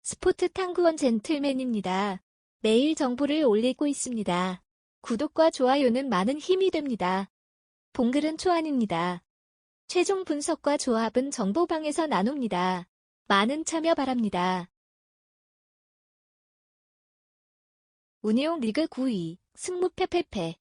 스포츠 탐구원 젠틀맨입니다. 매일 정보를 올리고 있습니다. 구독과 좋아요는 많은 힘이 됩니다. 봉글은 초안입니다. 최종 분석과 조합은 정보방에서 나눕니다. 많은 참여 바랍니다. 운이용 리그 9위, 승무패 패패.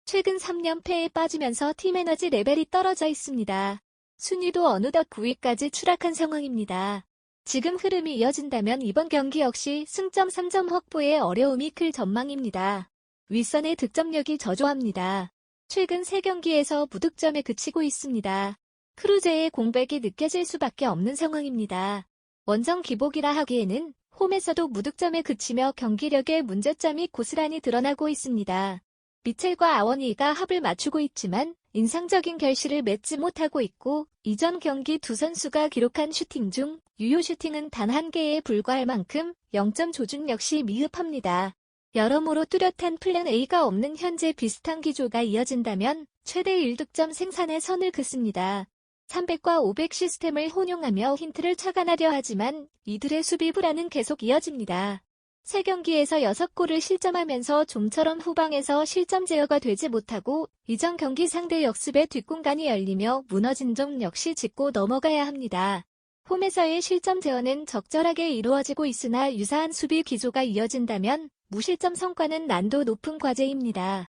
최근 3연패에 빠지면서 팀 에너지 레벨이 떨어져 있습니다. 순위도 어느덧 9위까지 추락한 상황입니다. 지금 흐름이 이어진다면 이번 경기 역시 승점 3점 확보에 어려움이 클 전망입니다. 윗선의 득점력이 저조합니다. 최근 3경기에서 무득점에 그치고 있습니다. 크루제의 공백이 느껴질 수밖에 없는 상황입니다. 원정 기복이라 하기에는 홈에서도 무득점에 그치며 경기력에 문제점이 고스란히 드러나고 있습니다. 미첼과 아워니가 합을 맞추고 있지만 인상적인 결실을 맺지 못하고 있고 이전 경기 두 선수가 기록한 슈팅 중 유효 슈팅은 단 1개에 불과할 만큼 0점 조준 역시 미흡합니다. 여러모로 뚜렷한 플랜 A가 없는 현재 비슷한 기조가 이어진다면 최대 1득점 생산에 선을 긋습니다. 300과 500 시스템을 혼용하며 힌트를 착안하려 하지만 이들의 수비 불안은 계속 이어집니다. 3경기에서 6골을 실점하면서 좀처럼 후방에서 실점 제어가 되지 못하고 이전 경기 상대 역습의 뒷공간이 열리며 무너진 점 역시 짚고 넘어가야 합니다. 홈에서의 실점 제어는 적절하게 이루어지고 있으나 유사한 수비 기조가 이어진다면 무실점 성과는 난도 높은 과제입니다.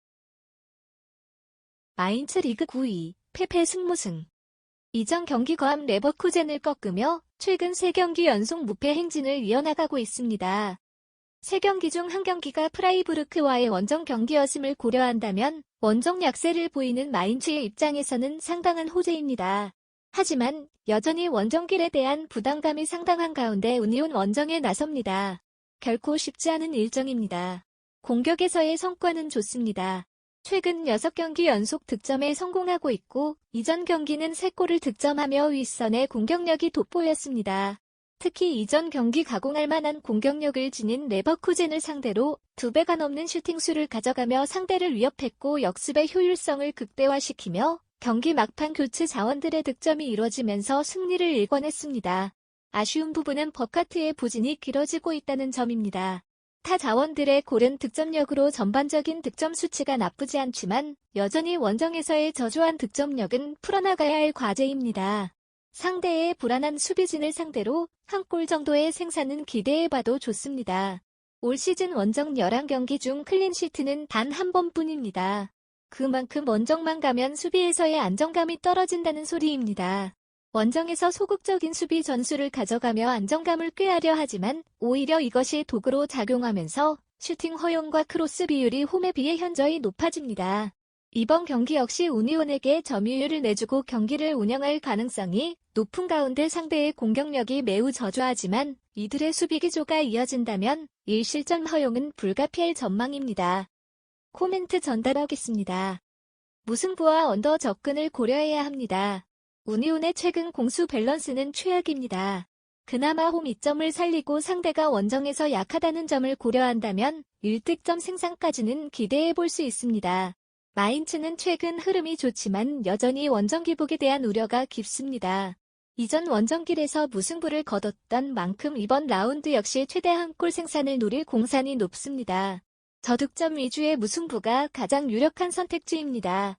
마인츠 리그 9위, 패패 승무승. 이전 경기 거함 레버쿠젠을 꺾으며 최근 3경기 연속 무패 행진을 이어나가고 있습니다. 3경기 중 1경기가 프라이부르크와의 원정 경기였음을 고려한다면 원정 약세를 보이는 마인츠의 입장에서는 상당한 호재입니다. 하지만 여전히 원정길에 대한 부담감이 상당한 가운데 운이온 원정에 나섭니다. 결코 쉽지 않은 일정입니다. 공격에서의 성과는 좋습니다. 최근 6경기 연속 득점에 성공하고 있고 이전 경기는 3골을 득점하며 윗선의 공격력이 돋보였습니다. 특히 이전 경기 가공할 만한 공격력을 지닌 레버쿠젠을 상대로 2배가 넘는 슈팅수를 가져가며 상대를 위협했고 역습의 효율성을 극대화시키며 경기 막판 교체 자원들의 득점이 이뤄지면서 승리를 일궈냈습니다. 아쉬운 부분은 버카트의 부진이 길어지고 있다는 점입니다. 타 자원들의 고른 득점력으로 전반적인 득점 수치가 나쁘지 않지만 여전히 원정에서의 저조한 득점력은 풀어나가야 할 과제입니다. 상대의 불안한 수비진을 상대로 한 골 정도의 생산은 기대해봐도 좋습니다. 올 시즌 원정 11경기 중 클린시트는 단 한 번뿐입니다. 그만큼 원정만 가면 수비에서의 안정감이 떨어진다는 소리입니다. 원정에서 소극적인 수비 전술을 가져가며 안정감을 꾀하려 하지만 오히려 이것이 도구로 작용하면서 슈팅 허용과 크로스 비율이 홈에 비해 현저히 높아집니다. 이번 경기 역시 운이온에게 점유율을 내주고 경기를 운영할 가능성이 높은 가운데 상대의 공격력이 매우 저조하지만 이들의 수비 기조가 이어진다면 1실점 허용은 불가피할 전망입니다. 코멘트 전달하겠습니다. 무승부와 언더 접근을 고려해야 합니다. 운이온의 최근 공수 밸런스는 최악입니다. 그나마 홈 이점을 살리고 상대가 원정에서 약하다는 점을 고려한다면 1득점 생산까지는 기대해볼 수 있습니다. 마인츠는 최근 흐름이 좋지만 여전히 원정 기복에 대한 우려가 깊습니다. 이전 원정길에서 무승부를 거뒀던 만큼 이번 라운드 역시 최대 한 골 생산을 노릴 공산이 높습니다. 저득점 위주의 무승부가 가장 유력한 선택지입니다.